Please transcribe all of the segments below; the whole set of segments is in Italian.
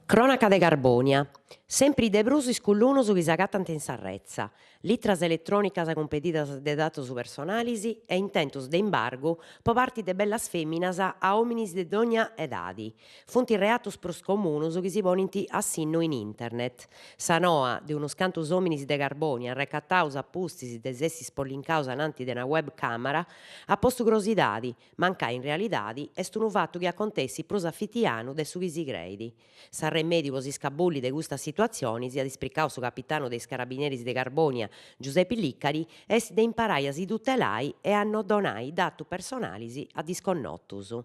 Cronaca de Carbonia. Sempre de prus isculluno su chi s'agatant in sarrezza. Litras elettronicas competidas de datos personalis e intentos de imbargu po parte de bellas feminas a hominis de ogna edade. Funt reatos prus comunus chi si ponint a sinnu in internet. Sa noa de unos cantus hominis de Carbonia recattaus a pustis de s'essi spollincaus ananti de una webcamera a postu grosidade, manca in realidade est unu fattu chi acontessit prus affittianu de su chi si creit. Sa remediu po s'iscabulli de custa situazione, sia ispricadu su capitano dei Carabineris de Carbonia, Giuseppe Liccari, est de imparai a si tutelare e a non donare datu personalis a disconnottus.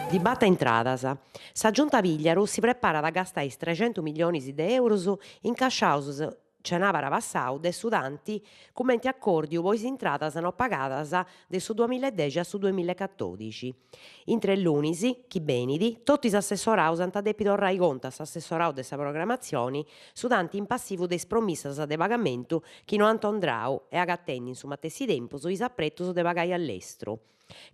Dibatta intradas. Sa giunta Vigliaru si preparat a gastare 300 milioni de euros incasciaus cenavara passau de su tanti comente accordiu poi intradas non pagadas de su 2010 a su 2014. Intre lunis, chi benidi, totu is assessorados ant depi torrai contu a s'assessoradu de sa programmazione su tanti in passivu de is promissas de pagamentu chi non ant ondrau e agattendi in su matessi tempus is appretos de pagai all'estero.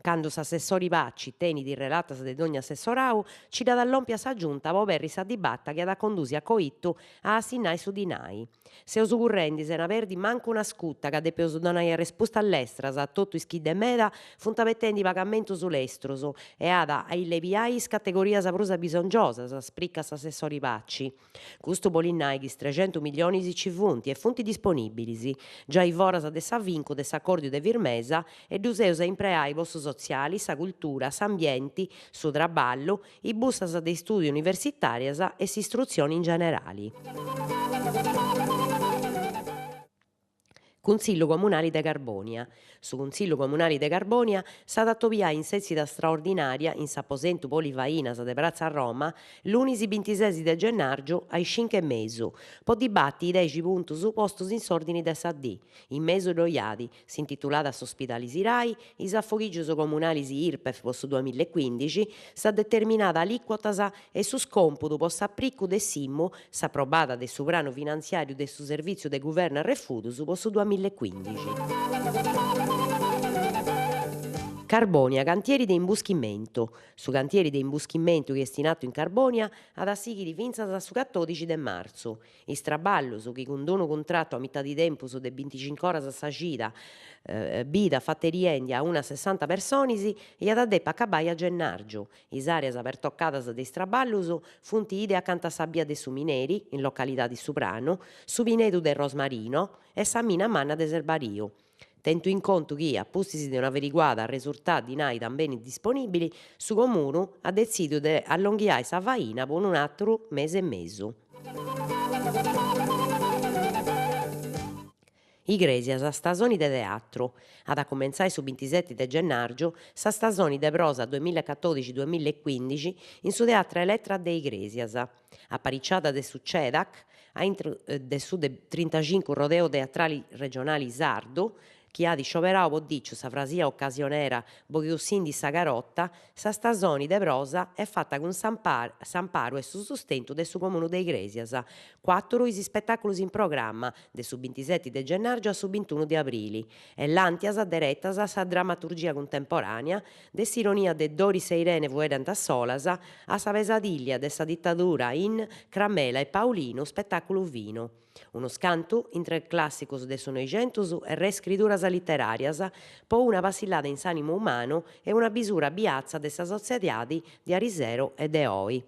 Cando s'assessori Pacci tenit irrelatas de ogni assessorau, ci dat all'ompia sa giunta po perri sa dibatta chi at condusi a coittu a assinnare su dinai. Seus currendi se perdi mancu una scutta ca depeus donare risposta all'estras a totu is chi de meda funt pettendi pagamentus lestros e at a illeviare is categorias prus bisongiosas, spricca s'assessori Pacci. Custu Polinnai chi 300 milioni ci funt e funt disponibilis, già i foras de s'avvincu de s'accordiu de firmesa e dus eus a impreare postos soziali, sa cultura, s'ambienti, su traballu, i bussas de studi universitarias e s'istruzione in generali. Consiglio Comunale de Carbonia. Su Consiglio Comunale de Carbonia s'at attopiare in sessida straordinaria in s'apposentu Polivainas de Prazza a Roma lunis 26 de gennargiu ai 5:30. Po dibatti i 10 puntos postos in s'ordine de sa D. In mesu loiadi s'intitulada s'ospitali Sirai, is affoghigios comunalis IRPEF po su 2015, sa determinada aliquotas e su scomputu po s'appriccu de Simmu, s'approbada de su piano finanziariu de su servizio de governo a refugius po su 2015. Carbonia, cantieri de imbuschimento. Su cantieri de imbuschimento chi est in atto in Carbonia ad a sighire finzas a su 14 de marzo. Is traballus chi cun d'unu contratto a mità di tempus de 25 oras a sa cida bida fatteriendi a una 60 personis e ad deppa accabai a gennargiu. Is areas pertoccadas de is traballus funt ide accanto a sa via de su Mineri, in località di Suprano, su Pinedu de Rosmarino e sa mina manna de Serbariu. Tentu in conto chi, a pustis de una averiguada risultati di nai tambeni disponibili, su comunu ha decidiu de allonghiare sa faina per un altro mese e mesu. Igresias, a stasoni de teatro. Ad a cominciare su 27 de gennargiu, sa stasoni de prosa 2014-2015 in su Teatro Elettra de Igresias. Apparicciata de su CEDAC, de su de 35 rodeo teatrali regionali sardu, chi ha di scioperau po diccio sa frasia occasionera boghiussin di sa carotta, sa stasoni de prosa è fatta con s'amparo e su sustento de su comunu de Igresias. 4 is spettaculus in programma, de su 27 de gennargiu a su 21 de aprili, e l'antias direttas a sa drammaturgia contemporanea, de s'ironia de Doris e Irene fuerant a solas, a sa pesadillia de sa dittadura in Cramela e Paulino, spettaculu vino. Uno scantu intre classicos de su Noicentus e reescrituras literarias po una passillada in s'animo umano e una bisura biazza de sa sociedade di arisero e de oi.